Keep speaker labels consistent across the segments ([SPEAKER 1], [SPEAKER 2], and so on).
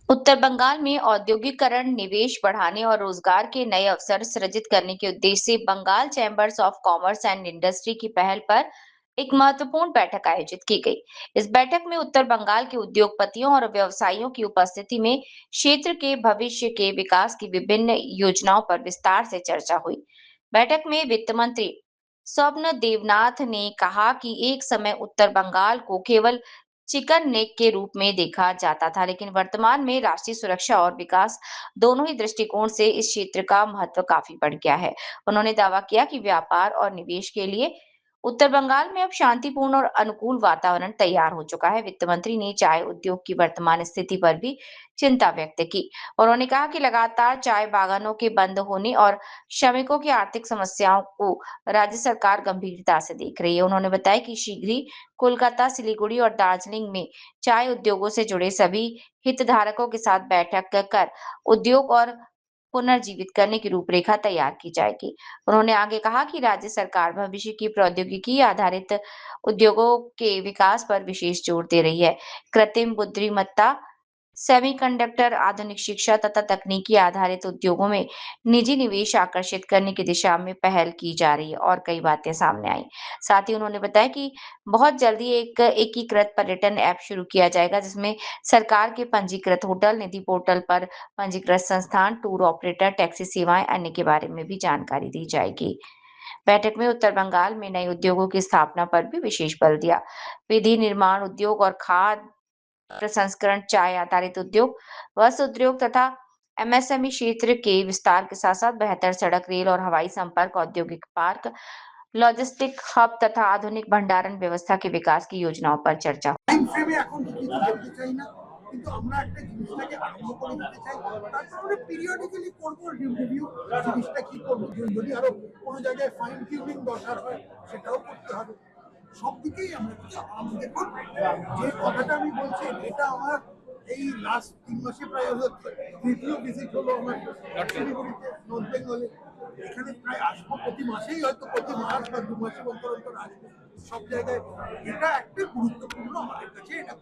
[SPEAKER 1] उत्तर बंगाल में औद्योगिकरण, निवेश बढ़ाने और रोजगार के नए अवसर सृजित करने के उद्देश्य से Bengal chambers of commerce and industry की पहल पर एक महत्वपूर्ण बैठक आयोजित की गई। इस बैठक में उत्तर बंगाल के उद्योगपतियों और व्यवसायियों की उपस्थिति में क्षेत्र के भविष्य के विकास की विभिन्न योजनाओं पर विस्तार से चर्चा हुई। बैठक में वित्त मंत्री स्वप्न देवनाथ ने कहा कि एक समय उत्तर बंगाल को केवल चिकन नेक के रूप में देखा जाता था, लेकिन वर्तमान में राष्ट्रीय सुरक्षा और विकास दोनों ही दृष्टिकोण से इस क्षेत्र का महत्व काफी बढ़ गया है। उन्होंने दावा किया कि व्यापार और निवेश के लिए उत्तर बंगाल में अब शांतिपूर्ण और अनुकूल वातावरण तैयार हो चुका है। वित्त मंत्री ने चाय उद्योग की वर्तमान स्थिति पर भी चिंता व्यक्त की। उन्होंने कहा कि लगातार चाय बागानों के बंद होने और श्रमिकों की आर्थिक समस्याओं को राज्य सरकार गंभीरता से देख रही है। उन्होंने बताया कि शीघ्र ही कोलकाता, सिलीगुड़ी और दार्जिलिंग में चाय उद्योगों से जुड़े सभी हितधारकों के साथ बैठक कर उद्योग और पुनर्जीवित करने की रूपरेखा तैयार की जाएगी। उन्होंने आगे कहा कि राज्य सरकार भविष्य की प्रौद्योगिकी आधारित उद्योगों के विकास पर विशेष जोर दे रही है। कृत्रिम बुद्धिमत्ता, सेमीकंडक्टर, आधुनिक शिक्षा तथा तकनीकी आधारित उद्योगों में निजी निवेश आकर्षित करने की दिशा में पहल की जा रही है और कई बातें सामने आई। साथ ही उन्होंने बताया कि बहुत जल्दी एक एकीकृत पर्यटन ऐप शुरू किया जाएगा, जिसमें सरकार के पंजीकृत होटल, निधि पोर्टल पर पंजीकृत संस्थान, टूर ऑपरेटर, टैक्सी सेवाएं, अन्य के बारे में भी जानकारी दी जाएगी। बैठक में उत्तर बंगाल में नए उद्योगों की स्थापना पर भी विशेष बल दिया। विधि निर्माण उद्योग और खाद्य प्रसंस्करण, चाय आधारित उद्योग, वस्त्र उद्योग तथा एमएसएमई क्षेत्र के विस्तार के साथ साथ बेहतर सड़क, रेल और हवाई संपर्क, औद्योगिक पार्क, लॉजिस्टिक हब तथा आधुनिक भंडारण व्यवस्था के विकास की योजनाओं पर चर्चा
[SPEAKER 2] কিন্তু আমরা একটা জিনিসটাকে আরম্ভ করে দিতে চাই, তারপর আমরা পিরিয়ডিক্যালি করবো রিভিউ, জিনিসটা কি করবো, যদি আরো কোনো জায়গায় ফাইন টিউনিং দরকার হয় সেটাও করতে হবে। সব দিকেই আমরা দেখুন, যে কথাটা আমি বলছি এটা আমার এই লাস্ট 3 মাসে প্রায় তৃতীয় ভিজিট হলো আমার শিলিগুড়িতে, নর্থ বেঙ্গলে। এখানে প্রায় আসবো প্রতি মাসেই, হয়তো প্রতি মাস বা 2 মাসে অন্তর অন্তর আসবো সব জায়গায়। এটা একটা গুরুত্বপূর্ণ আমাদের কাছে, এটা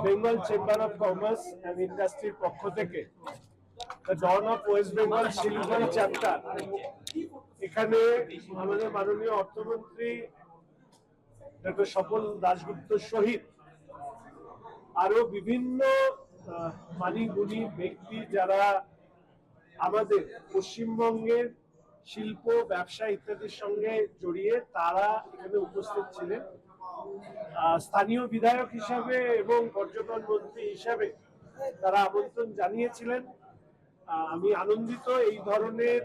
[SPEAKER 3] Bengal chamber of commerce and ইন্ডাস্ট্রির পক্ষ থেকে ডন অফ ওয়েস্ট বেঙ্গল শিলিগুড়ি চ্যাপ্টার এখানে আমাদের মাননীয় অর্থমন্ত্রী ডক্টর স্বপন দাশগুপ্ত সহিত আরো বিভিন্ন মানি গুণী ব্যক্তি যারা আমাদের পশ্চিমবঙ্গের শিল্প, ব্যবসা ইত্যাদির সঙ্গে জড়িয়ে তারা এখানে উপস্থিত ছিলেন। স্থানীয় বিধায়ক হিসাবে এবং পর্যটন মন্ত্রী হিসাবে তারা আমন্ত্রণ জানিয়েছিলেন। আমি আনন্দিত এই ধরনের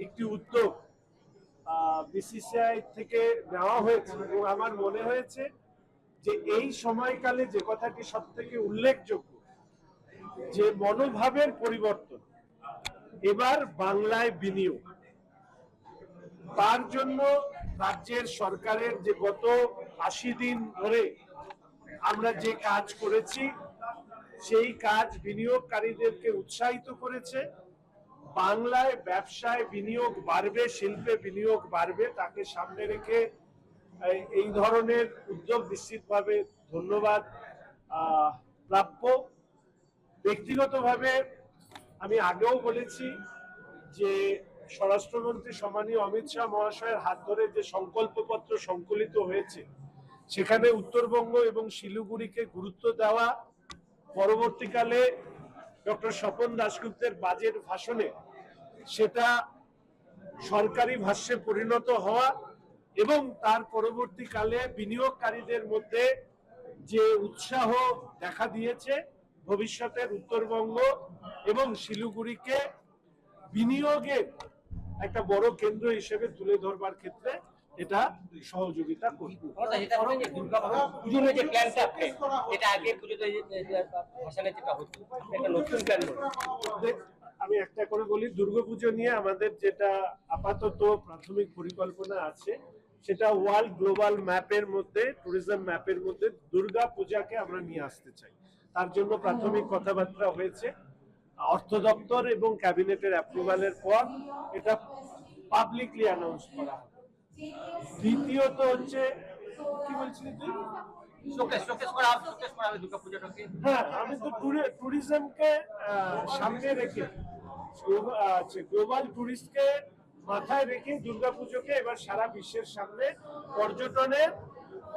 [SPEAKER 3] একটি উদ্যোগ বিসিসিআই থেকে নেওয়া হয়েছে এবং আমার মনে হয়েছে যে এই সময়কালে যে কথাটি সবথেকে উল্লেখযোগ্য, যে মনোভাবের পরিবর্তন, এবার বাংলায় বিনিয়োগ, তার জন্য রাজ্যের সরকারের যে গত 80 দিন ধরে আমরা যে কাজ করেছি সেই কাজ বিনিয়োগকারীদেরকে উৎসাহিত করেছে। বাংলায় ব্যবসায় বিনিয়োগ বাড়বে, শিল্পে বিনিয়োগ বাড়বে, তাকে সামনে রেখে এই ধরনের উদ্যোগ নিশ্চিতভাবে ধন্যবাদ প্রাপ্য। ব্যক্তিগতভাবে আমি আগেও বলেছি যে স্বরাষ্ট্রমন্ত্রী সম্মানীয় অমিত শাহ মহাশয়ের হাত ধরে যে সংকল্পপত্র সংকলিত হয়েছে সেখানে উত্তরবঙ্গ এবং শিলিগুড়িকে গুরুত্ব দেওয়া, পরবর্তীকালে ডক্টর স্বপন দাশগুপ্তের বাজেট ভাষণে সেটা সরকারি ভাষ্যে পরিণত হওয়া এবং তার পরবর্তীকালে বিনিয়োগকারীদের মধ্যে যে উৎসাহ দেখা দিয়েছে, ভবিষ্যতের উত্তরবঙ্গ এবং শিলিগুড়িকে বিনিয়োগের একটা বড় কেন্দ্র হিসেবে তুলে ধরবার ক্ষেত্রে এটা সহযোগিতা করবে। আমি একটা করে বলি, দুর্গাপুজো নিয়ে আমাদের যেটা আপাতত প্রাথমিক পরিকল্পনা আছে সেটা ওয়ার্ল্ড গ্লোবাল ম্যাপের মধ্যে, ট্যুরিজম ম্যাপের মধ্যে দুর্গা পূজাকে আমরা নিয়ে আসতে চাই। তার জন্য প্রাথমিক কথাবার্তা হয়েছে, অর্থ দপ্তর এবং ক্যাবিনেটের অ্যাপ্রুভালের পর এটা পাবলিকলি অ্যানাউন্স করা হবে। দ্বিতীয়ত হচ্ছে, কি বলছিলি তুই? হ্যাঁ, আমি তো ট্যুরিজমকে সামনে রেখে, গ্লোবাল ট্যুরিস্টকে মাথায় রেখে দুর্গাপুজোকে এবার সারা বিশ্বের সামনে পর্যটনের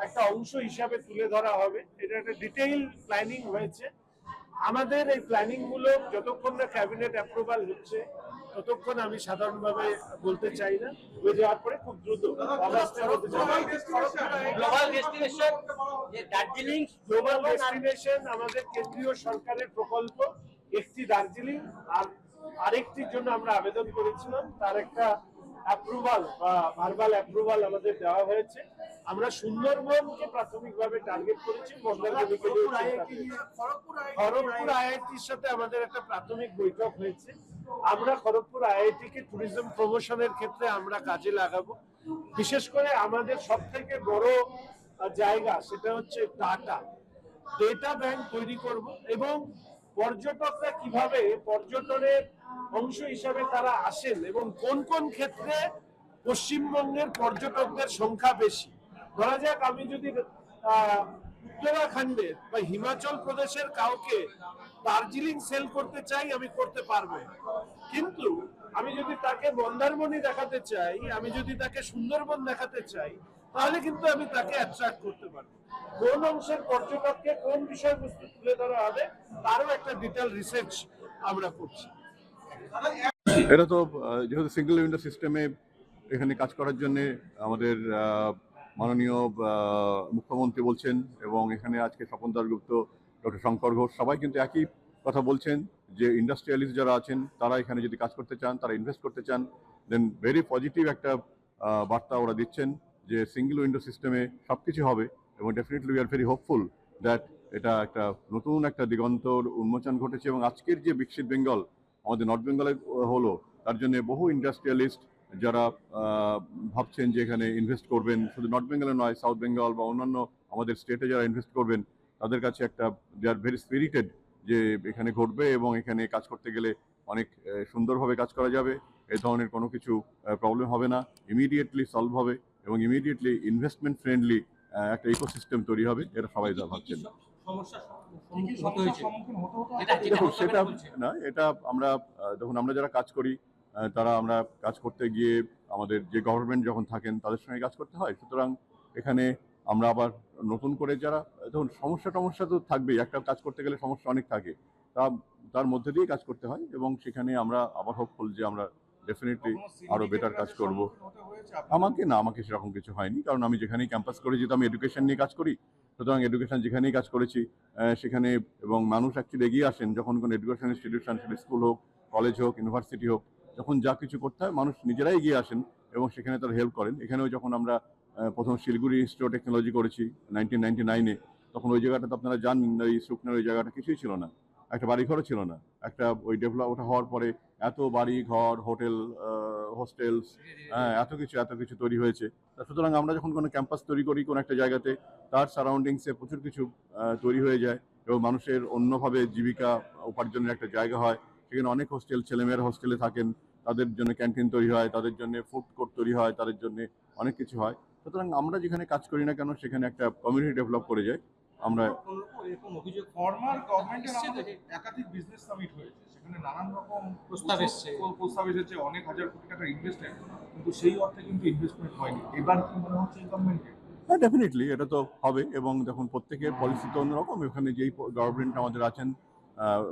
[SPEAKER 3] একটা অংশ হিসাবে তুলে ধরা হবে। এটা একটা ডিটেইল প্ল্যানিং হয়েছে। আমাদের এই প্ল্যানিং গুলো যতক্ষণ না ক্যাবিনেট অ্যাপ্রুভাল হচ্ছে ততক্ষণ আমি সাধারণভাবে বলতে চাই না। হয়ে যাওয়ার পরে খুব দ্রুত গ্লোবাল ডেস্টিনেশন আমাদের কেন্দ্রীয় সরকারের প্রকল্প। একটি দার্জিলিং আর আরেকটির জন্য আমরা আবেদন করেছিলাম, তার একটা অ্যাপ্রুভাল বা ভার্বাল অ্যাপ্রুভাল আমাদের দেওয়া হয়েছে। আমরা সুন্দরবনকে প্রাথমিকভাবে টার্গেট করেছি। খড়গপুর আইআইটির সাথে আমাদের একটা প্রাথমিক বৈঠক হয়েছে। আমরা খড়গপুর আইআইটি কে ট্যুরিজম প্রমোশনের ক্ষেত্রে আমরা কাজে লাগাবো। বিশেষ করে আমাদের সব থেকে বড় জায়গা সেটা হচ্ছে ডেটা ব্যাংক তৈরি করব এবং পর্যটকরা কিভাবে পর্যটনের অংশ হিসাবে তারা আসেন এবং কোন কোন ক্ষেত্রে পশ্চিমবঙ্গের পর্যটকদের সংখ্যা বেশি। ধরা যাক আমি যদি উত্তরাখণ্ডের বা হিমাচল প্রদেশের কাউকে দার্জিলিং সেল করতে চাই, আমি করতে পারবো, কিন্তু আমি যদি তাকে মন্দারমণি দেখাতে চাই, আমি যদি তাকে সুন্দরবন দেখাতে চাই, তাহলে কিন্তু আমি তাকে অ্যাট্রাক্ট করতে পারবো। কোন অংশের পর্যটককে কোন বিষয়বস্তু তুলে ধরা হবে তারও একটা ডিটেইল রিসার্চ আমরা করছি।
[SPEAKER 4] এটা তো যেহেতু সিঙ্গেল উইন্ডো সিস্টেমে এখানে কাজ করার জন্য আমাদের মাননীয় মুখ্যমন্ত্রী বলছেন এবং এখানে আজকে স্বপন দাশগুপ্ত, ডক্টর শঙ্কর ঘোষ সবাই কিন্তু একই কথা বলছেন যে ইন্ডাস্ট্রিয়ালিস্ট যারা আছেন তারা এখানে যদি কাজ করতে চান, তারা ইনভেস্ট করতে চান, দেন ভেরি পজিটিভ একটা বার্তা ওরা দিচ্ছেন যে সিঙ্গেল উইন্ডো সিস্টেমে সব কিছু হবে এবং definitely we are very hopeful that এটা একটা নতুন একটা দিগন্তর উন্মোচন ঘটেছে। এবং আজকের যে বিকশিত বেঙ্গল আমাদের নর্থ বেঙ্গলে হলো, তার জন্য বহু ইন্ডাস্ট্রিয়ালিস্ট যারা ভাবছেন যে এখানে ইনভেস্ট করবেন, শুধু নর্থ বেঙ্গলে নয়, সাউথ বেঙ্গল বা অন্যান্য আমাদের স্টেটে যারা ইনভেস্ট করবেন, তাদের কাছে একটা দে আর ভেরি স্পিরিটেড যে এখানে ঘটবে এবং এখানে কাজ করতে গেলে অনেক সুন্দরভাবে কাজ করা যাবে। এই ধরনের কোনো কিছু প্রবলেম হবে না, ইমিডিয়েটলি সলভ হবে এবং ইমিডিয়েটলি ইনভেস্টমেন্ট ফ্রেন্ডলি একটা ইকোসিস্টেম তৈরি হবে। এটা সবাই যা ভাবছেন। দেখুন, সেটা না, এটা আমরা দেখুন, আমরা যারা কাজ করি তারা আমরা কাজ করতে গিয়ে আমাদের যে গভর্নমেন্ট যখন থাকেন তাদের সঙ্গে কাজ করতে হয়। সুতরাং এখানে আমরা আবার নতুন করে যারা দেখুন সমস্যা তো থাকবেই, একটা কাজ করতে গেলে সমস্যা অনেক থাকে, তার মধ্যে দিয়ে কাজ করতে হয় এবং সেখানে আমরা আবার হোপফুল যে আমরা ডেফিনেটলি আরো বেটার কাজ করব। আমাকে সেরকম কিছু হয়নি, কারণ আমি যেখানেই ক্যাম্পাস করেছি তো আমি এডুকেশন নিয়ে কাজ করি। সুতরাং এডুকেশন যেখানেই কাজ করেছি সেখানে এবং মানুষ অ্যাকচুয়ালি এগিয়ে আসেন যখন কোনো এডুকেশন ইনস্টিটিউশন, সেটা স্কুল হোক, কলেজ হোক, ইউনিভার্সিটি হোক, যখন যা কিছু করতে হয় মানুষ নিজেরাই এগিয়ে আসেন এবং সেখানে তারা হেল্প করেন। এখানেও যখন আমরা প্রথম শিলিগুড়ি ইনস্টিটিউট অফ টেকনোলজি করেছি 1999-এ, তখন ওই জায়গাটা তো আপনারা জানেন, ওই শুকনার ওই জায়গাটা কিছুই ছিল না, একটা বাড়িঘরও ছিল না। একটা ওই ডেভেলপ ওটা হওয়ার পরে এত বাড়ি ঘর, হোটেল, হোস্টেলস, এত কিছু তৈরি হয়েছে। সুতরাং আমরা যখন কোনো ক্যাম্পাস তৈরি করি কোনো একটা জায়গাতে, তার সারাউন্ডিংসে প্রচুর কিছু তৈরি হয়ে যায় এবং মানুষের অন্যভাবে জীবিকা উপার্জনের একটা জায়গা হয়। সেখানে অনেক হোস্টেল, ছেলেমেয়েরা হোস্টেলে থাকেন, তাদের জন্য ক্যান্টিন তৈরি হয়, তাদের জন্য ফুড কোর্ট তৈরি হয়, তাদের জন্য অনেক কিছু হয়। সুতরাং আমরা যেখানে কাজ করি না কেন সেখানে একটা কমিউনিটি ডেভেলপ করে যায়। আমরা
[SPEAKER 5] ফর্মার গভর্নমেন্টের একাধিক বিজনেস সামিট হয়েছে, সেখানে নানান রকম প্রস্তাব এসেছে অনেক হাজার কোটি টাকার ইনভেস্টমেন্ট, কিন্তু সেই অর্থে কিন্তু ইনভেস্টমেন্ট হয়নি। এবার কি মনে হচ্ছে এই গভর্নমেন্টের?
[SPEAKER 4] হ্যাঁ, ডেফিনেটলি এটা তো হবে এবং দেখুন প্রত্যেকের পলিসি তো অন্যরকম। এখানে যেই গভর্নমেন্ট আমাদের আছেন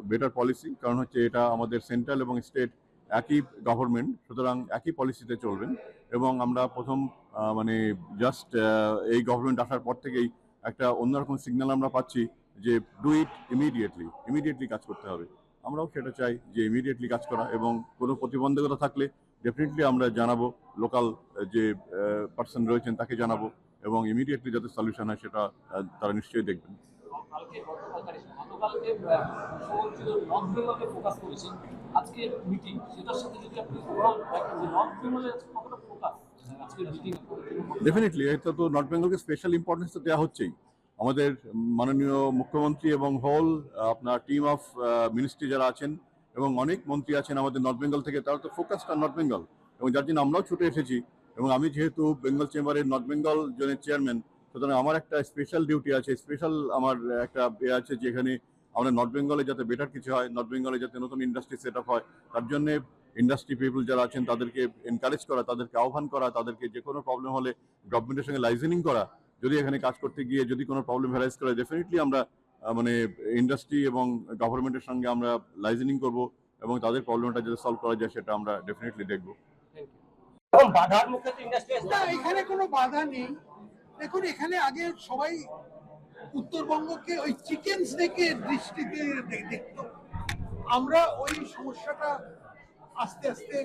[SPEAKER 4] বেটার পলিসি, কারণ হচ্ছে এটা আমাদের সেন্ট্রাল এবং স্টেট একই গভর্নমেন্ট, সুতরাং একই পলিসিতে চলবেন। এবং আমরা প্রথম মানে জাস্ট এই গভর্নমেন্ট আসার পর থেকেই একটা অন্যরকম সিগন্যাল আমরা পাচ্ছি যে ডু ইট ইমিডিয়েটলি কাজ করতে হবে। আমরাও সেটা চাই যে ইমিডিয়েটলি কাজ করা, এবং কোনো প্রতিবন্ধকতা থাকলে ডেফিনেটলি আমরা জানাবো, লোকাল যে পার্সন রয়েছেন তাকে জানাবো এবং ইমিডিয়েটলি যাতে সলিউশন হয় সেটা তারা নিশ্চয়ই দেখবেন। ডেফিনেটলি এটা তো নর্থ বেঙ্গলকে স্পেশাল ইম্পর্টেন্স তো দেওয়া হচ্ছেই। আমাদের মাননীয় মুখ্যমন্ত্রী এবং হোল আপনার টিম অফ মিনিস্ট্রি যারা আছেন এবং অনেক মন্ত্রী আছেন আমাদের নর্থ বেঙ্গল থেকে, তারা তো ফোকাসড অন নর্থ বেঙ্গল, এবং যার জন্য আমরাও ছুটে এসেছি। এবং আমি যেহেতু বেঙ্গল চেম্বারের নর্থ বেঙ্গল জোনের চেয়ারম্যান, সুতরাং আমার একটা স্পেশাল ডিউটি আছে, স্পেশাল আমার একটা আছে যেখানে আমরা নর্থ বেঙ্গলে যাতে বেটার কিছু হয়, নর্থ বেঙ্গলে যাতে নতুন ইন্ডাস্ট্রি সেট আপ হয়, তার জন্য ইন্ডাস্ট্রি পিপল যারা আছেন তাদেরকে এনকারেজ করা, তাদেরকে আহ্বান করা, তাদেরকে যে কোনো প্রবলেম হলে গভর্নমেন্টের সঙ্গে লাইজেনিং করা। যদি এখানে কাজ করতে গিয়ে যদি কোনো প্রবলেম ভ্যারাইজ করে, ডেফিনেটলি আমরা মানে ইন্ডাস্ট্রি এবং গভর্নমেন্টের সঙ্গে আমরা লাইজেনিং করব এবং তাদের প্রবলেমটা যদি সলভ করা যায় সেটা আমরা ডেফিনেটলি দেখব।
[SPEAKER 6] বাধার মুখে তো ইন্ডাস্ট্রি
[SPEAKER 2] না, এখানে কোনো বাধা নেই। দেখুন, এখানে আগে সবাই উত্তরবঙ্গকে ওই চিকেন স্নেকের দৃষ্টিতে দেখতো। আমরা ওই সমস্যাটা আস্তে আস্তে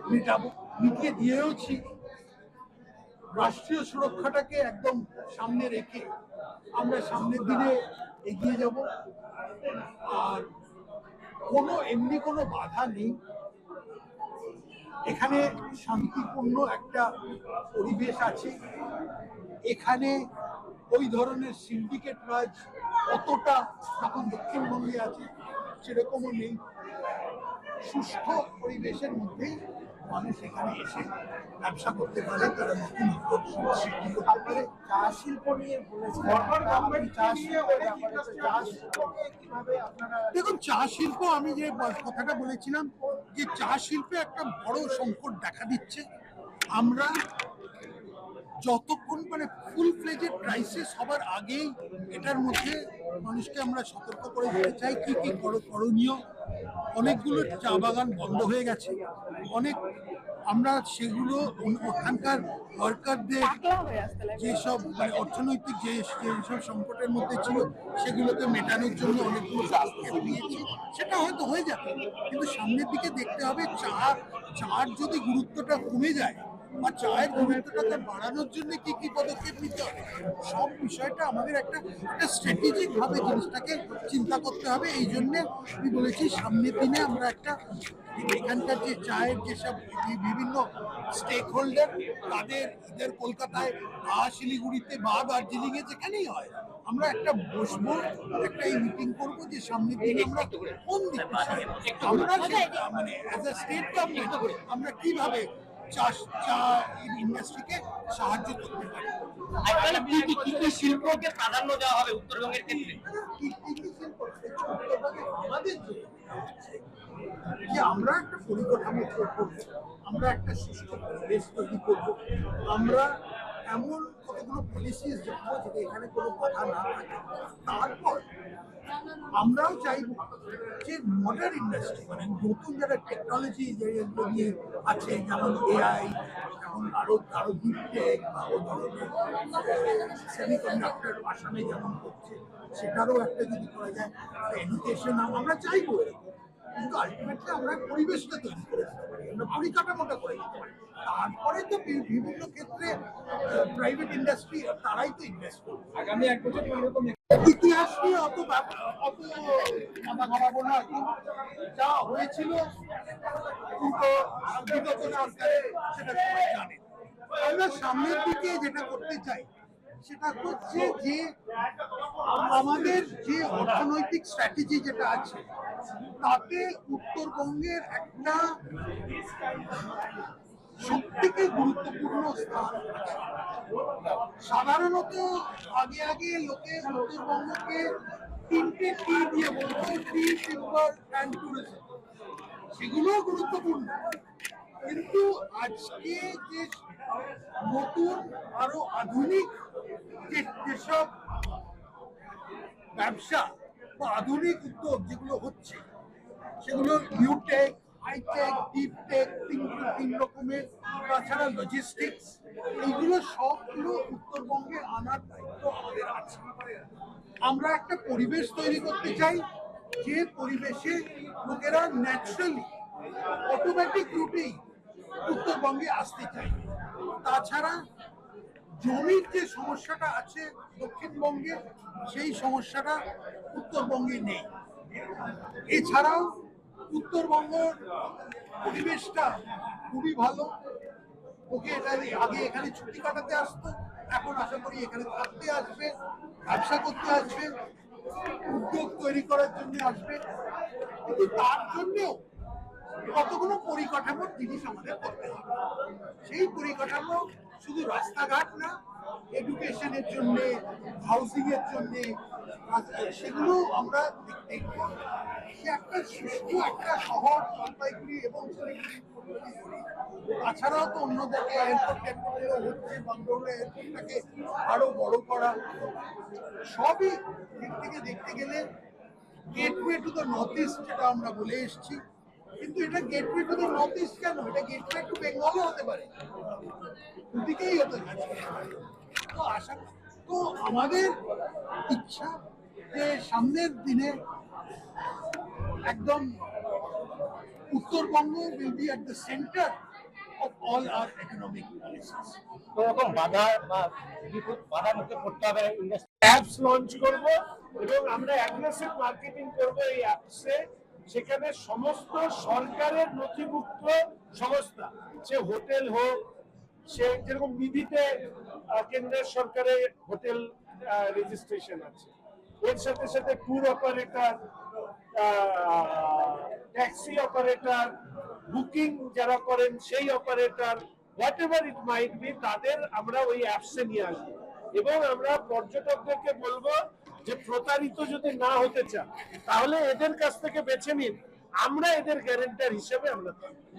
[SPEAKER 2] মেটাবো, মিটিয়ে দিয়েওছি। রাষ্ট্রীয় সুরক্ষাটাকে একদম সামনে রেখে আমরা সামনের দিনে এগিয়ে যাব। আর এমনি কোনো বাধা নেই। এখানে শান্তিপূর্ণ একটা পরিবেশ আছে। এখানে ওই ধরনের সিন্ডিকেট রাজ অতটা এখন দক্ষিণবঙ্গে আছে সেরকমও নেই। সুষ্ঠু পরিবেশের মধ্যেই মানুষ এখানে এসে ব্যবসা করতে পারে, তারা নতুন উদ্যোগ সৃষ্টি করতে পারে।
[SPEAKER 6] চা শিল্প নিয়ে বলেছেন,
[SPEAKER 2] দেখুন, চা শিল্প, আমি যে কথাটা বলেছিলাম যে চা শিল্পে একটা বড় সংকট দেখা দিচ্ছে। আমরা যতক্ষণ মানে ফুল ফ্লেজেড ক্রাইসিস হবার আগেই এটার মধ্যে মানুষকে আমরা সতর্ক করে দিতে চাই কি কি করণীয়। অনেকগুলো চা বাগান বন্ধ হয়ে গেছে, অনেক আমরা সেগুলো ওখানকার ওয়ার্কারদের যেসব মানে অর্থনৈতিক যেসব সংকটের মধ্যে ছিল সেগুলোকে মেটানোর জন্য অনেকগুলো পদক্ষেপ নিয়েছি। সেটা হয়তো হয়ে যাবে, কিন্তু সামনের দিকে দেখতে হবে চার যদি গুরুত্বটা কমে যায় বা চায়ের গুরুত্বটাকে বাড়ানোর জন্য কি কি পদক্ষেপ নিতে হবে, সব বিষয়টা আমাদের একটা স্ট্র্যাটেজিক ভাবে জিনিসটাকে চিন্তা করতে হবে। এই জন্য আমি বলেছি সামনের দিনে আমরা একটা এখানকার যে চায়ের যেসব বিভিন্ন স্টেক হোল্ডার তাদের কলকাতায় বা শিলিগুড়িতে বা দার্জিলিং এ যেখানেই হয়, আমরা একটা বসবো, একটা মিটিং করবো যে সামনের দিনে আমরা কোন দিকে আমরা মানে অ্যাজ আ স্টেট গভর্নমেন্ট আমরা কিভাবে চা ইন্ডাস্ট্রিকে সাহায্য করতে পারি।
[SPEAKER 6] কি শিল্পকে প্রাধান্য দেওয়া হবে উত্তরবঙ্গের ক্ষেত্রে?
[SPEAKER 2] আমাদের যে আমরা একটা পরিকাঠামো করবো, আমরা একটা সুষ্ঠু পরিবেশ তৈরি করবো, আমরা এমন কতগুলো পলিসিস দেখবো যেটা এখানে কোনো বাধা না থাকে। তারপর আমরাও চাইবো যে মডার্ন ইন্ডাস্ট্রি মানে নতুন যারা টেকনোলজি যেগুলো নিয়ে আছে, যেমন এআই, যেমন আরো ডিপ টেক বা ও ধরনের সেমিকন্ডাক্টর আসামে যেমন করছে, সেটারও একটা যদি করা যায় এডুকেশন আমরা চাইবো এরকম। কিন্তু আলটিমেটলি আমরা পরিবেশটা তৈরি করে দিতে পারি, আমরা পরিকাঠামোটা করে দিতে পারি। তারপরে তো বিভিন্ন ক্ষেত্রে প্রাইভেট ইন্ডাস্ট্রি তারাই তো ইনভেস্ট করবে।
[SPEAKER 5] আগামী 1 বছর এরকম
[SPEAKER 2] ইতিহাস নিয়ে অত মাথা ঘামাবো না। যা হয়েছিল বিগত সরকারে সেটা সবাই জানে। আমরা সামনের দিকে যেটা করতে চাই সেটা হচ্ছে যে আমাদের যে অর্থনৈতিক স্ট্র্যাটেজি যেটা আছে তাতে উত্তরবঙ্গের একটা সবথেকে গুরুত্বপূর্ণ স্থান আছে। সাধারণত আগে লোকে উত্তরবঙ্গকে 3টে টি দিয়ে বলতো, টি, টিম্বার অ্যান্ড ট্যুরিজম। সেগুলোও গুরুত্বপূর্ণ, কিন্তু আজকে যে নতুন আরো আধুনিক যেসব ব্যবসা বা আধুনিক উদ্যোগ যেগুলো হচ্ছে সেগুলো নিউটেক, হাইটেক, ডিপ টেক, তিন রকমের, তাছাড়া লজিস্টিক্স, এইগুলো সবগুলো উত্তরবঙ্গে আনার দায়িত্ব আমাদের আছে। আমরা একটা পরিবেশ তৈরি করতে চাই যে পরিবেশে লোকেরা ন্যাচারালি অটোমেটিক রুটেই উত্তরবঙ্গে আসতে চাই। তাছাড়া জমির যে সমস্যাটা আছে দক্ষিণবঙ্গে, সেই সমস্যাটা উত্তরবঙ্গে নেই। এছাড়াও উত্তরবঙ্গের পরিবেশটা খুবই ভালো, ওকে এটা আগে এখানে ছুটি কাটাতে আসতো, এখন আশা করি এখানে থাকতে আসবে, ব্যবসা করতে আসবে, উদ্যোগ তৈরি করার জন্য আসবে। কিন্তু তার জন্যও কতগুলো পরিকাঠামোর জিনিস আমাদের করতে হবে। সেই পরিকাঠামো শুধু রাস্তাঘাট না, এডুকেশনের জন্য, হাউসিং এর জন্য, সেগুলো আমরা দেখতে একটা সুষ্ঠু একটা শহর জলপাইগুড়ি এবং তাছাড়াও তো অন্য জায়গায় এয়ারপোর্ট হচ্ছে, বাংলোরে এয়ারপোর্টটাকে আরো বড় করা, সবই দিক থেকে দেখতে গেলে gateway to the north east যেটা আমরা বলে এসেছি। কিন্তু এটা gateway to the north east কেন, এটা গেটওয়ে টু বেঙ্গলও হতে পারে, দুদিকেই হতে পারে। তো আশা তো আমাদের ইচ্ছা যে সামনের দিনে একদম Uttarbanga will be at the center of all our economic policies.
[SPEAKER 6] তো এরকম বাধা বা বাধার মুখে পড়তে হবে
[SPEAKER 3] অ্যাপস লঞ্চ করব এবং আমরা অ্যাগ্রেসিভ মার্কেটিং করব এই অ্যাপসে। সেখানে সমস্ত সরকারের নথিভুক্ত সংস্থা, সে হোটেল হোক, সে যেরকম নিধিতে কেন্দ্রের সরকারের হোটেল রেজিস্ট্রেশন আছে, এর সাথে সাথে tour operator, taxi operator, booking যারা করেন সেই operator, what ever it might be, তাদের আমরা ওই অ্যাপসে নিয়ে আসবো। এবং আমরা পর্যটকদেরকে বলবো যে প্রতারিত যদি না হতে চান তাহলে এদের কাছ থেকে বেছে নিন, আমরা এদের গ্যারেন্টার হিসেবে আমরা থাকবো।